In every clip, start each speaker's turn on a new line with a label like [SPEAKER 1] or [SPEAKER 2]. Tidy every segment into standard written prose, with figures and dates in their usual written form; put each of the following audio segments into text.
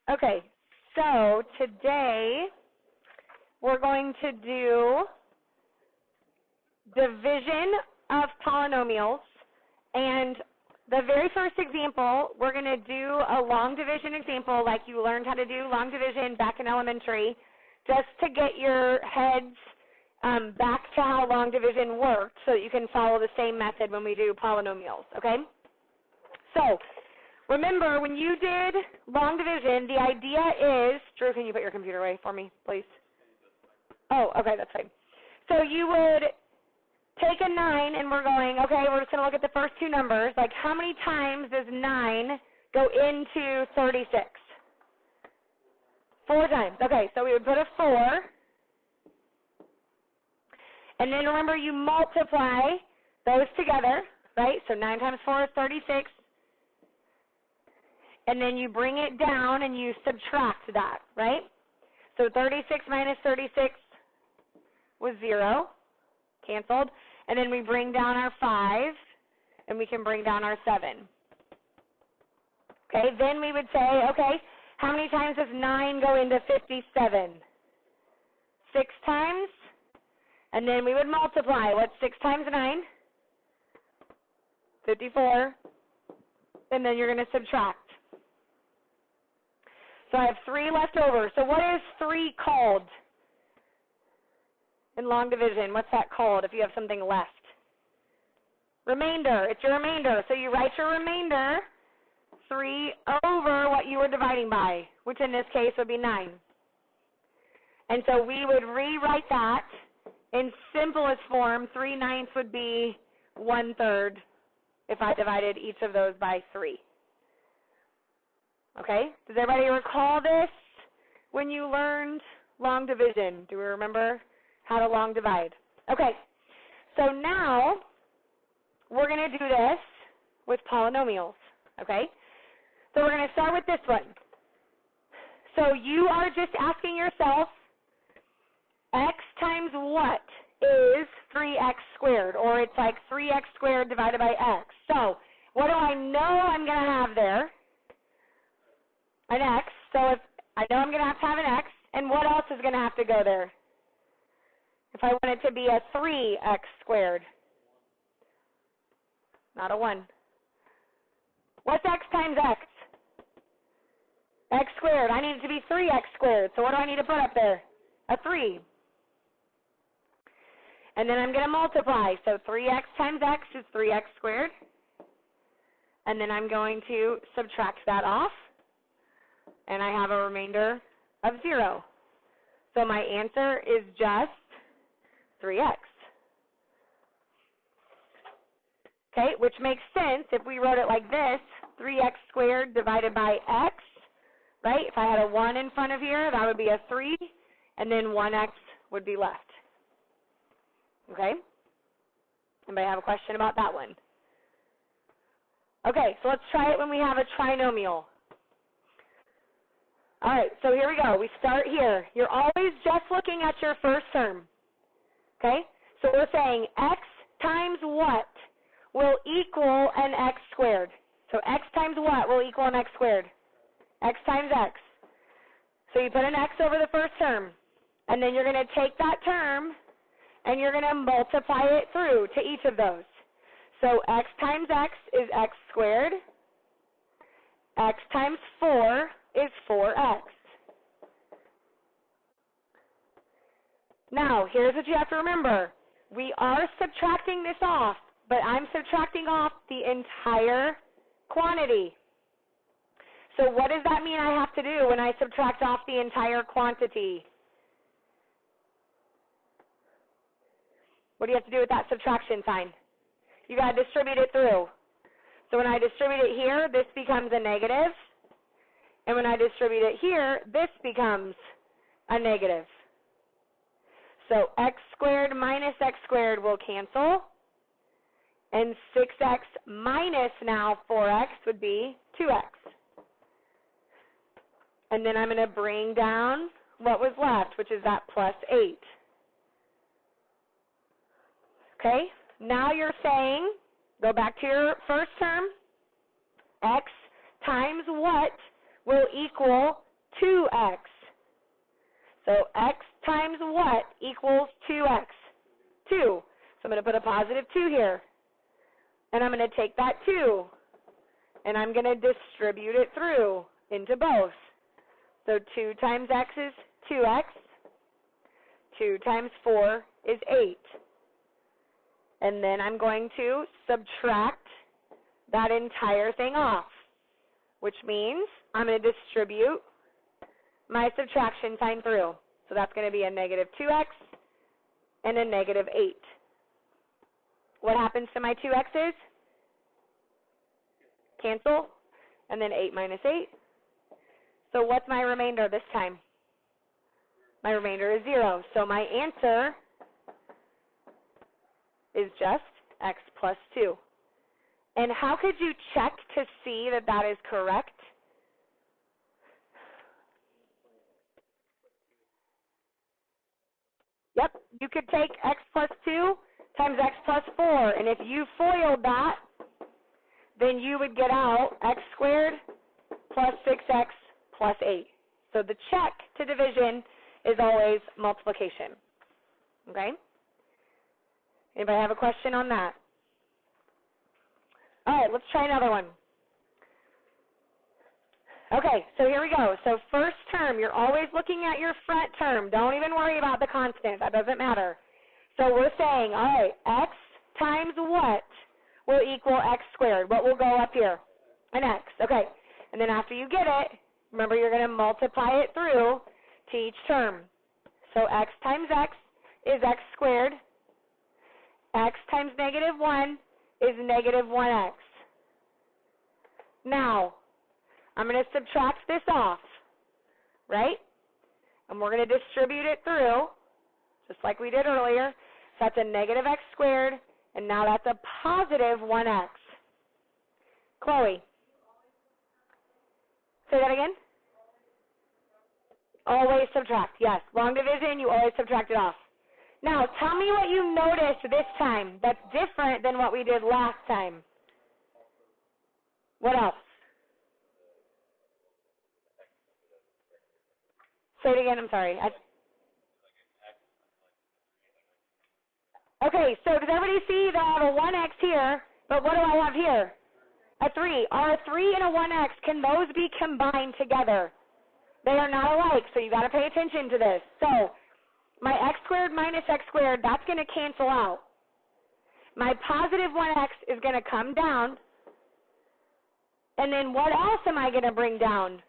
[SPEAKER 1] Okay, so today we're going to do division of polynomials, and the very first example, we're going to do a long division example like you learned how to do long division back in elementary, just to get your heads back to how long division worked so that you can follow the same method when we do polynomials, okay? So, remember, when you did long division, the idea is, Drew, can you put your computer away for me, please? Oh, okay, that's fine. So you would take a 9, and we're going, okay, we're just going to look at the first two numbers. Like, how many times does 9 go into 36? 4 times. Okay, so we would put a 4. And then remember, you multiply those together, right? So 9 times 4 is 36. And then you bring it down and you subtract that, right? So 36 minus 36 was 0, canceled. And then we bring down our 5, and we can bring down our 7. Okay, then we would say, okay, how many times does 9 go into 57? 6 times. And then we would multiply. What's 6 times 9? 54. And then you're going to subtract. So I have 3 left over. So what is 3 called in long division? What's that called if you have something left? Remainder. It's your remainder. So you write your remainder 3 over what you were dividing by, which in this case would be 9. And so we would rewrite that in simplest form. 3/9 would be 1/3 if I divided each of those by 3. Okay? Does everybody recall this when you learned long division? Do we remember how to long divide? Okay. So now we're going to do this with polynomials. Okay? So we're going to start with this one. So you are just asking yourself, x times what is 3x squared? Or it's like 3x squared divided by x. So what do I know I'm going to have there? An x. So if I know I'm going to have an x, and what else is going to have to go there? If I want it to be a 3x squared. Not a 1. What's x times x? X squared. I need it to be 3x squared. So what do I need to put up there? A 3. And then I'm going to multiply. So 3x times x is 3x squared. And then I'm going to subtract that off. And I have a remainder of 0. So my answer is just 3x. Okay, which makes sense if we wrote it like this, 3x squared divided by x, right? If I had a 1 in front of here, that would be a 3, and then 1x would be left. Okay? Anybody have a question about that one? Okay, so let's try it when we have a trinomial. All right, so here we go. We start here. You're always just looking at your first term. Okay? So we're saying x times what will equal an x squared? So x times what will equal an x squared? X times x. So you put an x over the first term, and then you're going to take that term, and you're going to multiply it through to each of those. So x times x is x squared. X times 4 is 4x. Now, here's what you have to remember. We are subtracting this off, but I'm subtracting off the entire quantity. So what does that mean I have to do when I subtract off the entire quantity? What do you have to do with that subtraction sign? You got to distribute it through. So when I distribute it here, this becomes a negative. And when I distribute it here, this becomes a negative. So x squared minus x squared will cancel. And 6x minus now 4x would be 2x. And then I'm going to bring down what was left, which is that plus 8. Okay? Now you're saying, go back to your first term, x times what will equal 2x. So x times what equals 2x? 2. So I'm going to put a positive 2 here. And I'm going to take that 2, and I'm going to distribute it through into both. So 2 times x is 2x. 2 times 4 is 8. And then I'm going to subtract that entire thing off, which means I'm going to distribute my subtraction sign through. So that's going to be a negative 2x and a negative 8. What happens to my 2x's? Cancel, and then 8 minus 8. So what's my remainder this time? My remainder is 0. So my answer is just x plus 2. And how could you check to see that that is correct? Yep, you could take x plus 2 times x plus 4, and if you FOILed that, then you would get out x squared plus 6x plus 8. So the check to division is always multiplication. Okay? Anybody have a question on that? All right, let's try another one. Okay, so here we go. So first term, you're always looking at your front term. Don't even worry about the constant. That doesn't matter. So we're saying, all right, x times what will equal x squared? What will go up here? An x. Okay, and then after you get it, remember you're going to multiply it through to each term. So x times x is x squared. X times negative 1 is negative 1x. Now, I'm going to subtract this off, right? And we're going to distribute it through, just like we did earlier. So that's a negative x squared, and now that's a positive 1x. Chloe. Say that again? Always subtract, yes. Long division, you always subtract it off. Now, tell me what you noticed this time that's different than what we did last time. What else? Say it again, I'm sorry. Okay, so does everybody see that I have a 1x here, but what do I have here? A 3. Are a 3 and a 1x, can those be combined together? They are not alike, so you got to pay attention to this. So my x squared minus x squared, that's going to cancel out. My positive 1x is going to come down. And then what else am I going to bring down?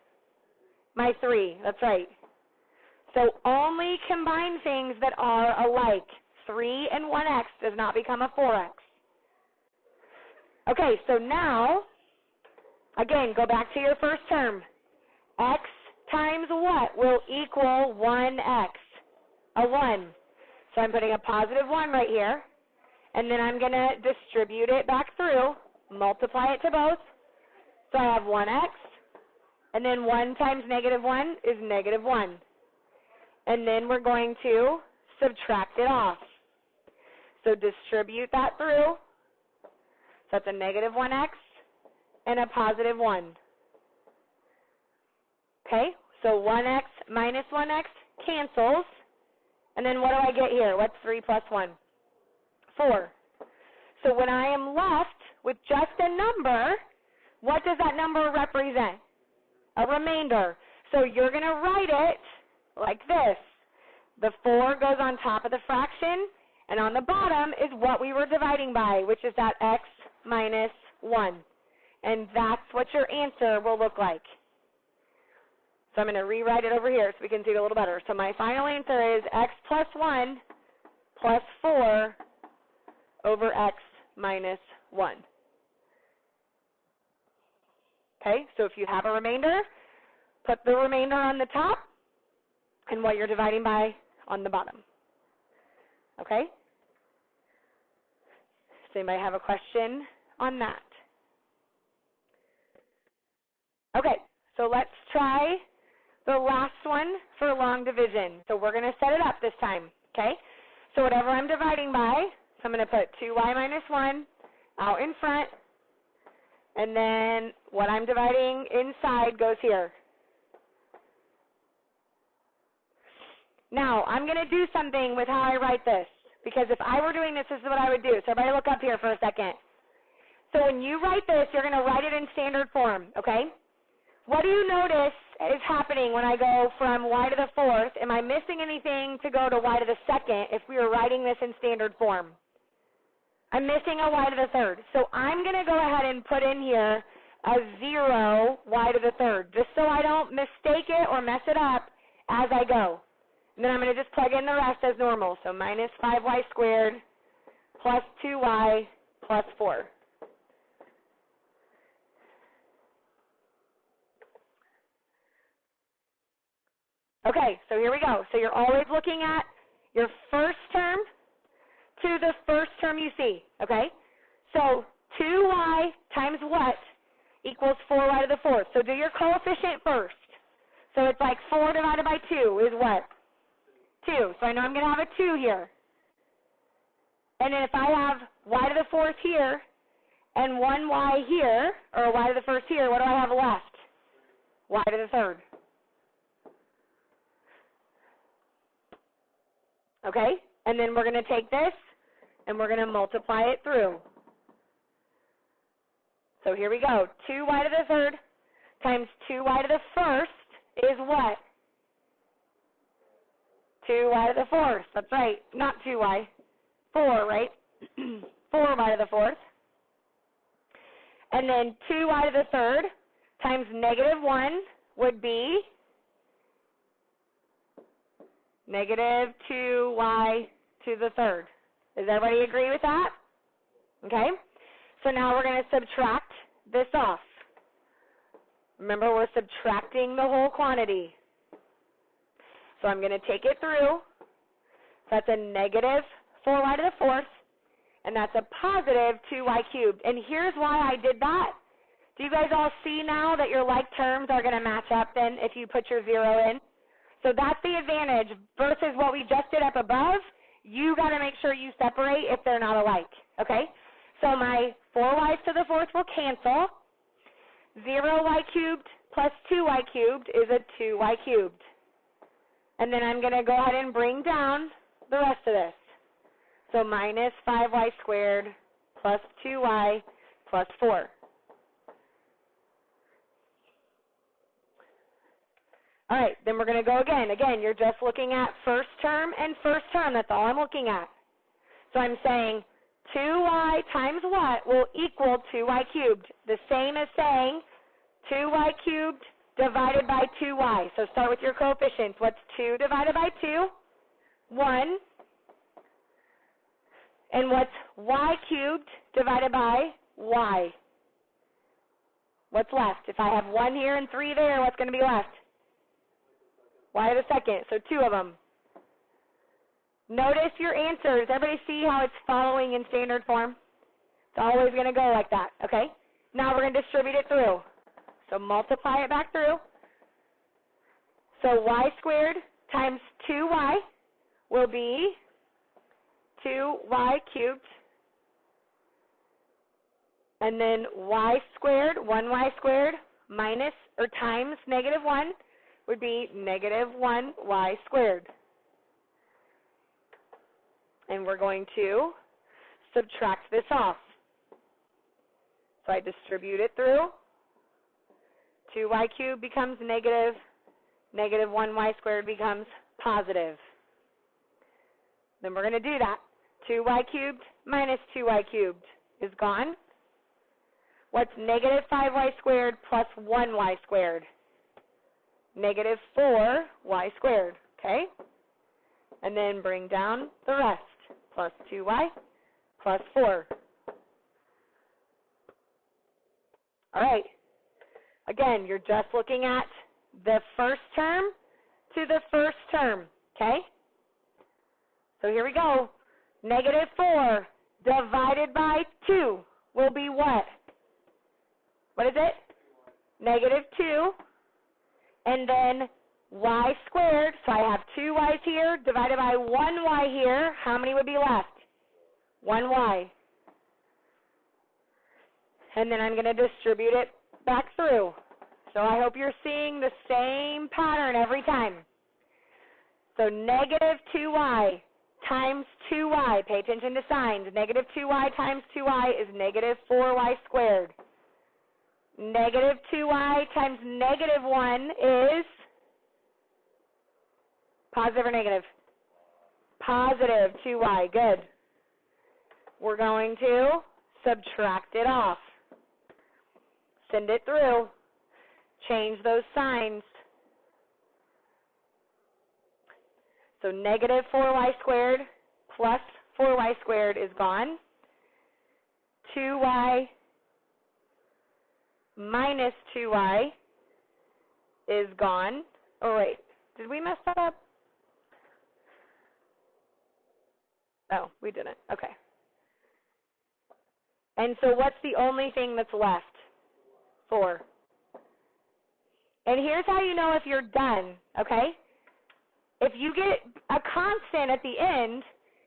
[SPEAKER 1] My 3, that's right. So only combine things that are alike. 3 and 1x does not become a 4x. Okay, so now, again, go back to your first term. X times what will equal 1x? A 1. So I'm putting a positive 1 right here. And then I'm going to distribute it back through, multiply it to both. So I have 1x. And then 1 times negative 1 is negative 1. And then we're going to subtract it off. So distribute that through. So that's a negative 1x and a positive 1. Okay, so 1x minus 1x cancels. And then what do I get here? What's 3 plus 1? 4. So when I am left with just a number, what does that number represent? A remainder. So you're going to write it like this. The 4 goes on top of the fraction, and on the bottom is what we were dividing by, which is that x minus 1. And that's what your answer will look like. So I'm going to rewrite it over here so we can see it a little better. So my final answer is x plus 1 plus 4 over x minus 1. Okay, so if you have a remainder, put the remainder on the top and what you're dividing by on the bottom. Okay? Does anybody have a question on that? Okay, so let's try the last one for long division. So we're going to set it up this time, okay? So whatever I'm dividing by, so I'm going to put 2y minus 1 out in front, and then what I'm dividing inside goes here. Now, I'm going to do something with how I write this, because if I were doing this, this is what I would do. So everybody look up here for a second. So when you write this, you're going to write it in standard form, okay? What do you notice is happening when I go from y to the fourth? Am I missing anything to go to y to the second if we were writing this in standard form? I'm missing a y to the third. So I'm going to go ahead and put in here a 0 y to the third, just so I don't mistake it or mess it up as I go. And then I'm going to just plug in the rest as normal. So minus 5y squared plus 2y plus 4. Okay, so here we go. So you're always looking at your first term to the first term you see, okay? So 2y times what equals 4y to the fourth. So do your coefficient first. So it's like 4 divided by 2 is what? 2. So I know I'm going to have a 2 here. And then if I have y to the fourth here and 1y here, or y to the first here, what do I have left? Y to the third. Okay? And then we're going to take this and we're going to multiply it through. So here we go. 2y to the third times 2y to the first is what? 2y to the fourth. That's right. Not 2y. 4, right? 4y to the fourth. And then 2y to the third times negative 1 would be negative 2y to the third. Does everybody agree with that? Okay. So now we're going to subtract this off. Remember, we're subtracting the whole quantity. So I'm going to take it through. So that's a negative 4y to the fourth, and that's a positive 2y cubed. And here's why I did that. Do you guys all see now that your like terms are going to match up then if you put your 0 in? So that's the advantage versus what we just did up above. You got to make sure you separate if they're not alike, okay? So my 4y to the fourth will cancel. 0y cubed plus 2y cubed is a 2y cubed. And then I'm going to go ahead and bring down the rest of this. So minus 5y squared plus 2y plus 4. All right, then we're going to go again. Again, you're just looking at first term and first term. That's all I'm looking at. So I'm saying 2y times what will equal 2y cubed. The same as saying 2y cubed divided by 2y. So start with your coefficients. What's 2 divided by 2? 1. And what's y cubed divided by y? What's left? If I have 1 here and 3 there, what's going to be left? Y to the second. So 2 of them. Notice your answers. Everybody see how it's following in standard form? It's always going to go like that, okay? Now we're going to distribute it through. So multiply it back through. So y squared times 2y will be 2y cubed. And then y squared, 1y squared, minus or times negative 1 would be negative 1y squared. And we're going to subtract this off. So I distribute it through. 2y cubed becomes negative. Negative 1y squared becomes positive. Then we're going to do that. 2y cubed minus 2y cubed is gone. What's negative 5y squared plus 1y squared? Negative 4y squared, okay? And then bring down the rest. Plus 2y plus 4. All right. Again, you're just looking at the first term to the first term, okay? So here we go. Negative 4 divided by 2 will be what? What is it? Negative 2. And then y squared, so I have 2 y's here, divided by 1 y here. How many would be left? 1 y. And then I'm going to distribute it back through. So I hope you're seeing the same pattern every time. So negative 2y times 2y. Pay attention to signs. Negative 2y times 2y is negative 4y squared. Negative 2y times negative 1 is positive or negative? Positive 2y. Good. We're going to subtract it off. Send it through. Change those signs. So negative 4y squared plus 4y squared is gone. 2y minus 2y is gone. Oh, wait. Did we mess that up? Oh, we didn't. Okay. And so what's the only thing that's left? 4. And here's how you know if you're done, okay? If you get a constant at the end,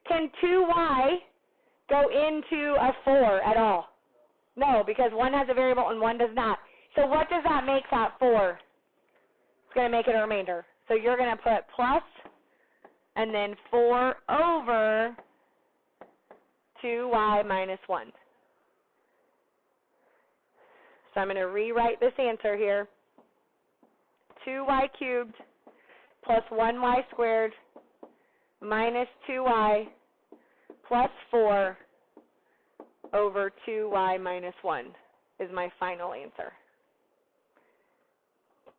[SPEAKER 1] can 2y go into a 4 at all? No, because one has a variable and one does not. So what does that make that 4? It's going to make it a remainder. So you're going to put plus and then 4 over 2y minus 1. So I'm going to rewrite this answer here. 2y cubed plus 1y squared minus 2y plus 4 over 2y minus 1 is my final answer.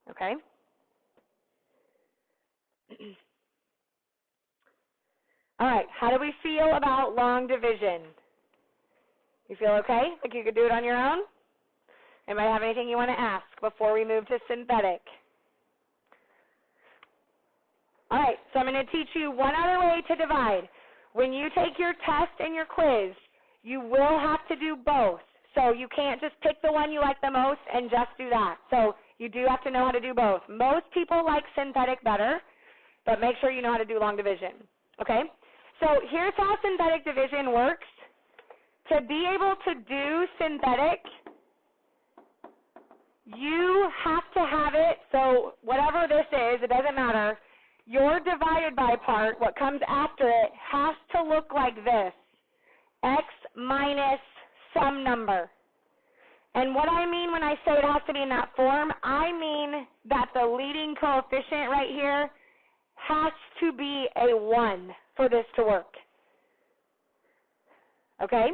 [SPEAKER 1] Okay? All right, how do we feel about long division? You feel okay? Like you could do it on your own? Anybody have anything you want to ask before we move to synthetic? All right, so I'm going to teach you one other way to divide. When you take your test and your quiz, you will have to do both. So you can't just pick the one you like the most and just do that. So you do have to know how to do both. Most people like synthetic better, but make sure you know how to do long division. Okay? So here's how synthetic division works. To be able to do synthetic, you have to have it, so whatever this is, it doesn't matter. Your divided by part, what comes after it, has to look like this. X minus some number. And what I mean when I say it has to be in that form, I mean that the leading coefficient right here has to be a 1 for this to work. Okay?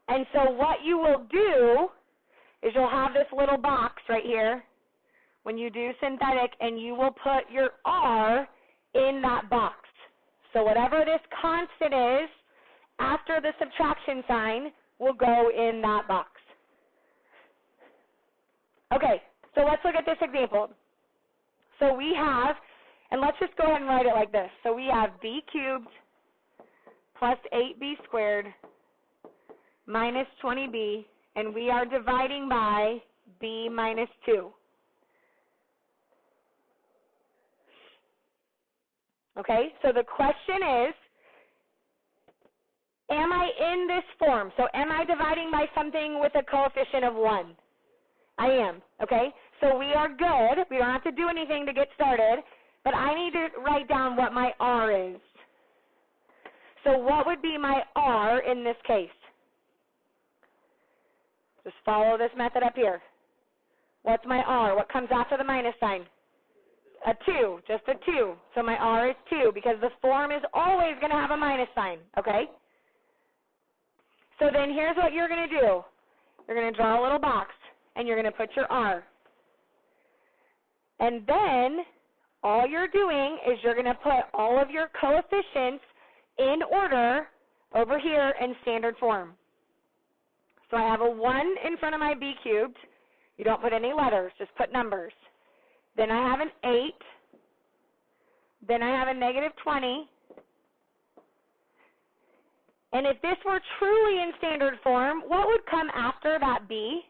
[SPEAKER 1] And so what you will do is you'll have this little box right here when you do synthetic, and you will put your R in that box. So whatever this constant is, after the subtraction sign, will go in that box. Okay, so let's look at this example. So we have, and let's just go ahead and write it like this. So we have b cubed plus 8b squared minus 20b, and we are dividing by b minus 2. Okay, so the question is, am I in this form? So am I dividing by something with a coefficient of 1? I am, okay? So we are good. We don't have to do anything to get started, but I need to write down what my R is. So what would be my R in this case? Just follow this method up here. What's my R? What comes after the minus sign? A 2, just a 2. So my R is 2 because the form is always going to have a minus sign, okay? So then here's what you're going to do. You're going to draw a little box, and you're going to put your R. And then all you're doing is you're going to put all of your coefficients in order over here in standard form. So I have a 1 in front of my b cubed. You don't put any letters, just put numbers. Then I have an 8. Then I have a negative 20. And if this were truly in standard form, what would come after that b?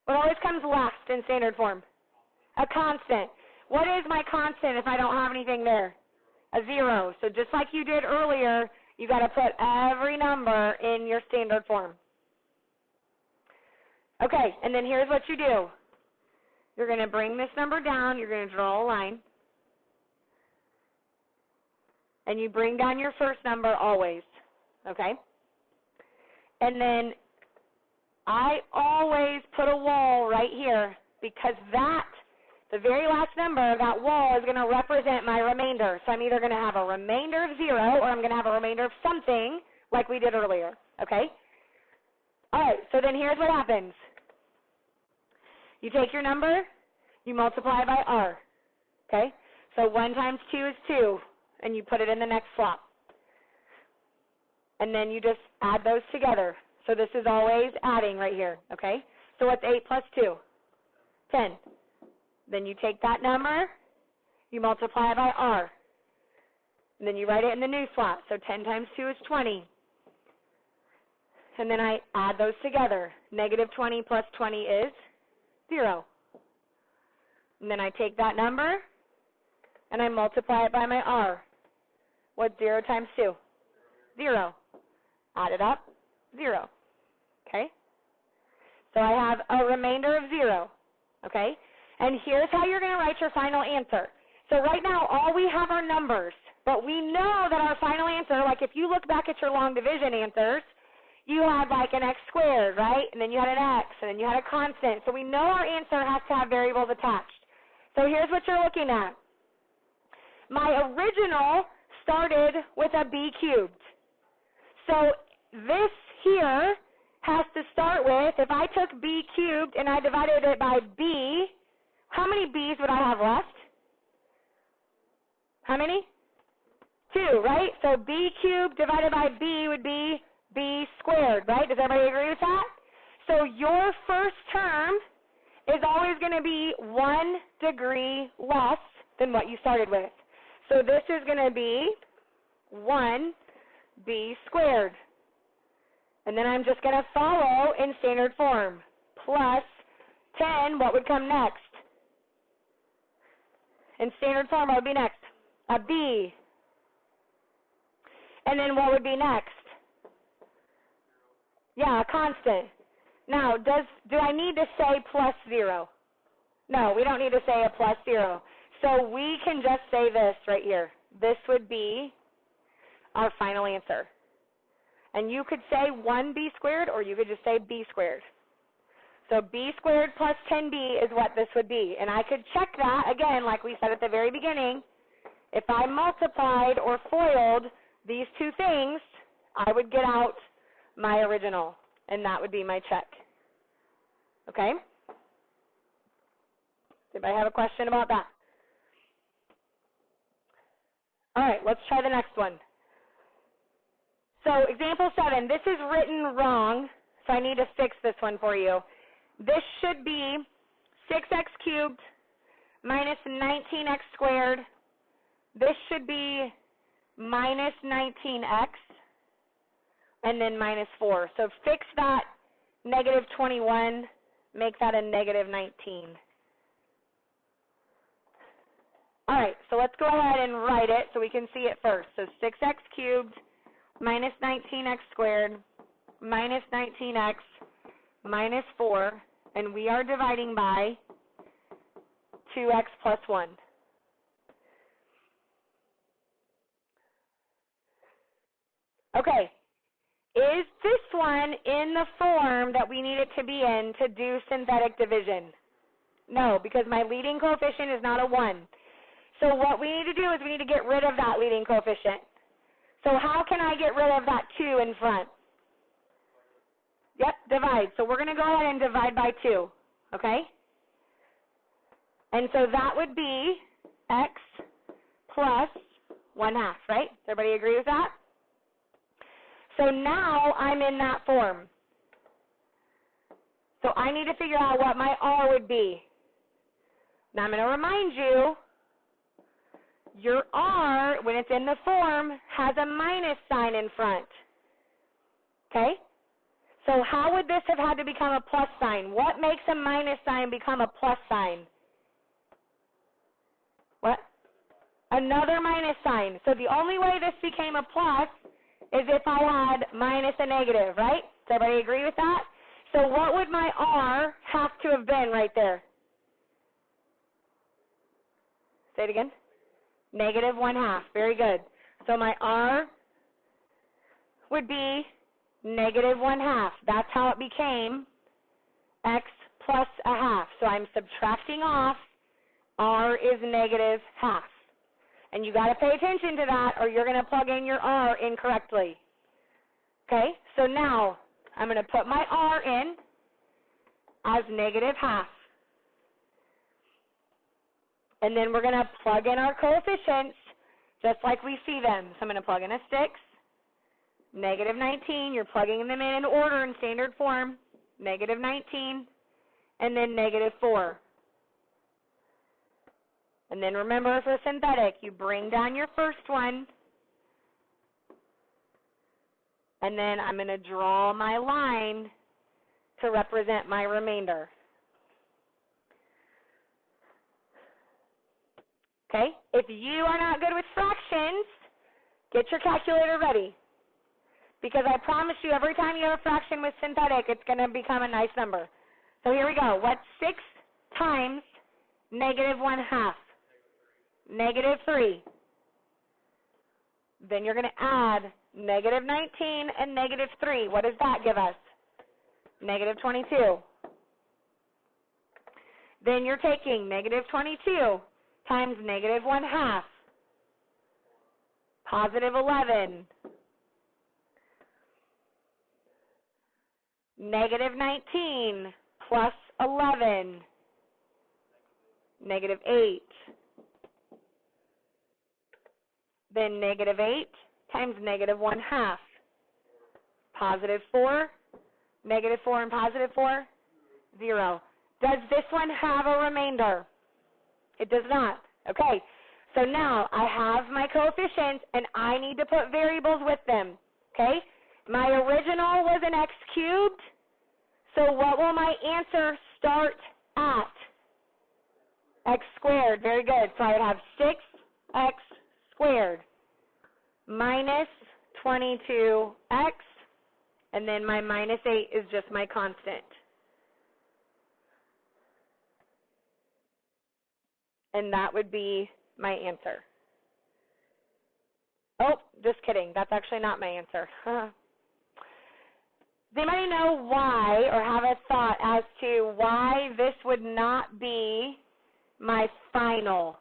[SPEAKER 1] What always comes last in standard form? A constant. What is my constant if I don't have anything there? A 0. So just like you did earlier, you got to put every number in your standard form. Okay, and then here's what you do. You're going to bring this number down. You're going to draw a line. And you bring down your first number always, okay? And then I always put a wall right here because that, the very last number of that wall is going to represent my remainder. So I'm either going to have a remainder of 0 or I'm going to have a remainder of something like we did earlier, okay? All right, so then here's what happens. You take your number, you multiply by r, okay? So 1 times 2 is 2, and you put it in the next slot. And then you just add those together. So this is always adding right here, okay? So what's 8 plus 2? 10. Then you take that number, you multiply by r, and then you write it in the new slot. So 10 times 2 is 20. And then I add those together. Negative 20 plus 20 is 0. And then I take that number, and I multiply it by my r. What's 0 times 2? 0. Add it up, 0. Okay? So I have a remainder of 0. Okay? And here's how you're going to write your final answer. So right now, all we have are numbers. But we know that our final answer, like if you look back at your long division answers, you had like an x squared, right? And then you had an x, and then you had a constant. So we know our answer has to have variables attached. So here's what you're looking at. My original started with a b cubed. So this here has to start with, if I took b cubed and I divided it by b, how many b's would I have left? How many? 2, right? So b cubed divided by b would be b squared, right? Does everybody agree with that? So your first term is always going to be 1 degree less than what you started with. So this is going to be 1b squared. And then I'm just going to follow in standard form. Plus 10, what would come next? In standard form, what would be next? A b. And then what would be next? Yeah, a constant. Now, do I need to say plus 0? No, we don't need to say a plus 0. So we can just say this right here. This would be our final answer. And you could say 1b squared, or you could just say b squared. So b squared plus 10b is what this would be. And I could check that, again, like we said at the very beginning. If I multiplied or FOILed these two things, I would get out my original, and that would be my check. Okay? Does anybody have a question about that? All right, let's try the next one. So example 7, this is written wrong, so I need to fix this one for you. This should be 6x cubed minus 19x squared. This should be minus 19x and then minus 4. So fix that negative 21, make that a negative 19. All right, so let's go ahead and write it so we can see it first. So 6x cubed minus 19x squared minus 19x minus 4, and we are dividing by 2x plus 1. Okay, is this one in the form that we need it to be in to do synthetic division? No, because my leading coefficient is not a 1. So what we need to do is we need to get rid of that leading coefficient. So how can I get rid of that 2 in front? Yep, divide. So we're going to go ahead and divide by 2, okay? And so that would be x plus 1/2, right? Does everybody agree with that? So now I'm in that form. So I need to figure out what my r would be. Now I'm going to remind you, your r, when it's in the form, has a minus sign in front. Okay? So how would this have had to become a plus sign? What makes a minus sign become a plus sign? What? Another minus sign. So the only way this became a plus is if I had minus a negative, right? Does everybody agree with that? So what would my r have to have been right there? Say it again. Negative 1/2. Very good. So my r would be negative 1/2. That's how it became x plus 1/2. So I'm subtracting off r is negative 1/2. And you got to pay attention to that or you're going to plug in your r incorrectly. Okay, so now I'm going to put my r in as negative 1/2. And then we're going to plug in our coefficients just like we see them. So I'm going to plug in a 6, negative 19. You're plugging them in order in standard form. Negative 19, and then negative 4. And then remember for synthetic, you bring down your first one. And then I'm going to draw my line to represent my remainder. Okay? If you are not good with fractions, get your calculator ready. Because I promise you, every time you have a fraction with synthetic, it's going to become a nice number. So here we go. What's 6 times negative 1/2? Negative 3. Then you're going to add negative 19 and negative 3. What does that give us? Negative 22. Then you're taking negative 22 times negative 1/2. Positive 11. Negative 19 plus 11. Negative 8. Then negative 8 times negative 1/2. Positive 4. Negative 4 and positive 4? 0. Does this one have a remainder? It does not. Okay. So now I have my coefficients and I need to put variables with them. Okay? My original was an x cubed. So what will my answer start at? X squared. Very good. So I would have 6x squared minus 22x, and then my minus 8 is just my constant. And that would be my answer. Oh, just kidding. That's actually not my answer. Does anybody know why or have a thought as to why this would not be my final?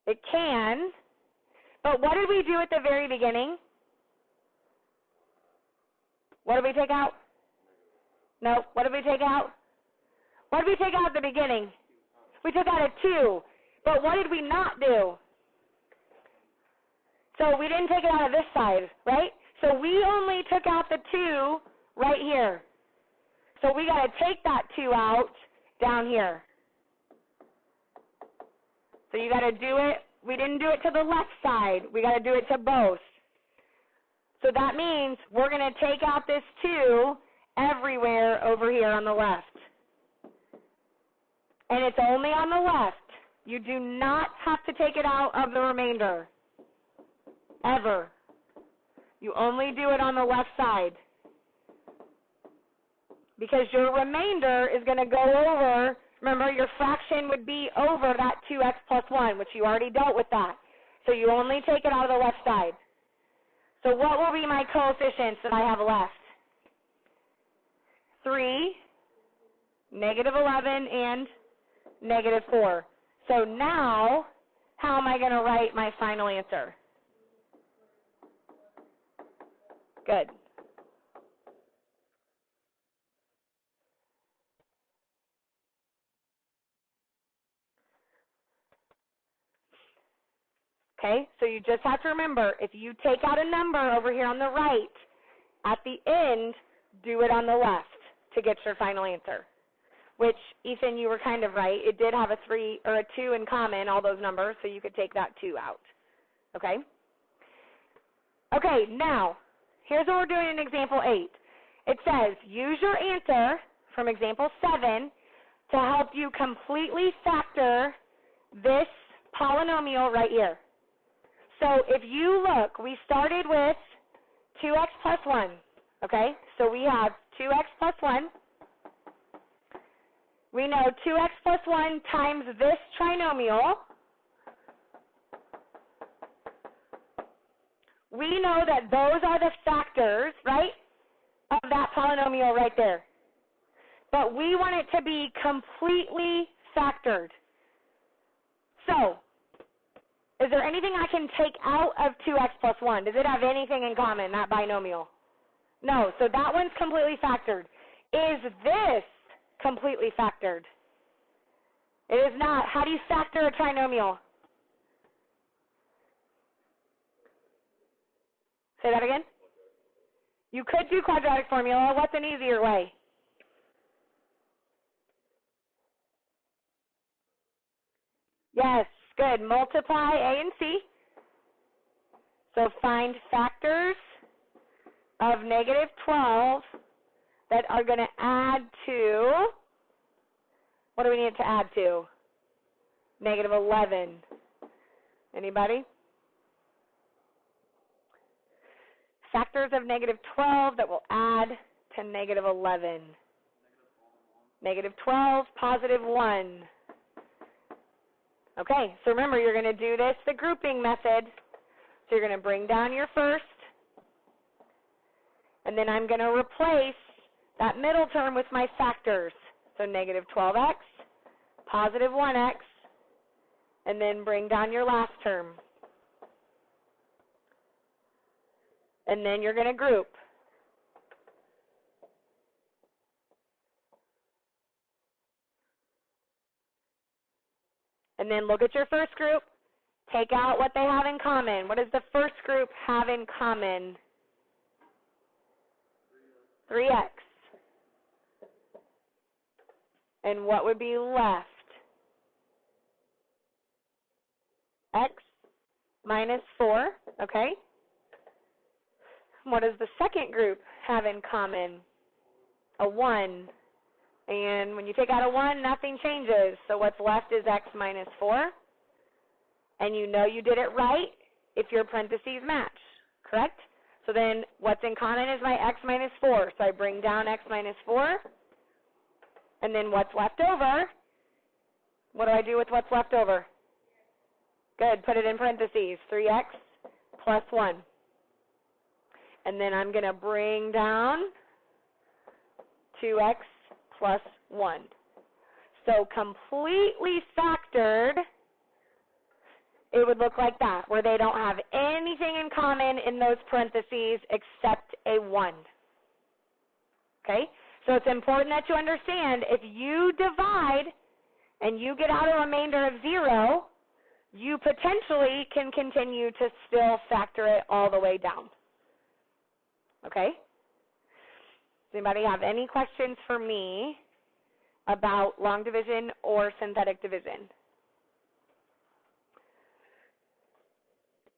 [SPEAKER 1] It can, but what did we do at the very beginning? What did we take out? No, what did we take out? What did we take out at the beginning? We took out a 2, but what did we not do? So we didn't take it out of this side, right? So we only took out the 2 right here. So we got to take that 2 out down here. So you got to do it. We didn't do it to the left side. We got to do it to both. So that means we're going to take out this 2 everywhere over here on the left. And it's only on the left. You do not have to take it out of the remainder. Ever. You only do it on the left side. Because your remainder is going to go over, remember your fraction would be over that 2x plus 1, which you already dealt with that. So you only take it out of the left side. So what will be my coefficients that I have left? 3, negative 11, and negative 4. So now, how am I going to write my final answer? Good. Okay, so you just have to remember, if you take out a number over here on the right, at the end, do it on the left to get your final answer. Which, Ethan, you were kind of right. It did have a 3 or a 2 in common, all those numbers, so you could take that 2 out. Okay? Okay, now, here's what we're doing in example 8. It says, use your answer from example 7 to help you completely factor this polynomial right here. So if you look, we started with 2x plus 1, okay? So we have 2x plus 1. We know 2x plus 1 times this trinomial. We know that those are the factors, right, of that polynomial right there. But we want it to be completely factored. So, is there anything I can take out of 2x plus 1? Does it have anything in common, that binomial? No, so that one's completely factored. Is this completely factored? It is not. How do you factor a trinomial? Say that again? You could do quadratic formula. What's an easier way? Yes, good. Multiply A and C. So find factors of negative 12 that are going to add to, what do we need it to add to? Negative 11. Anybody? Factors of negative 12 that will add to negative 11. Negative 12, positive 1. Okay, so remember, you're going to do this the grouping method. So you're going to bring down your first, and then I'm going to replace that middle term with my factors. So negative 12x, positive 1x, and then bring down your last term. And then you're going to group. And then look at your first group. Take out what they have in common. What does the first group have in common? 3x. And what would be left? X minus 4, okay? What does the second group have in common? A 1. And when you take out a 1, nothing changes. So what's left is x minus 4. And you know you did it right if your parentheses match, correct? So then what's in common is my x minus 4. So I bring down x minus 4. And then what's left over, what do I do with what's left over? Good, put it in parentheses, 3x plus 1. And then I'm going to bring down 2x plus 1. So completely factored, it would look like that, where they don't have anything in common in those parentheses except a 1. Okay? So it's important that you understand, if you divide and you get out a remainder of 0, you potentially can continue to still factor it all the way down. Okay? Does anybody have any questions for me about long division or synthetic division?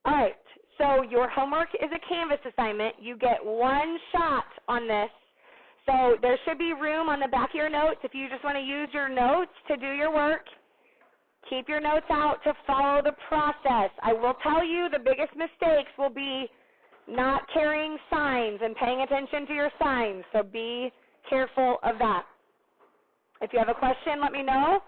[SPEAKER 1] All right, so your homework is a Canvas assignment. You get one shot on this. So there should be room on the back of your notes if you just want to use your notes to do your work. Keep your notes out to follow the process. I will tell you the biggest mistakes will be not carrying signs and paying attention to your signs. So be careful of that. If you have a question, let me know.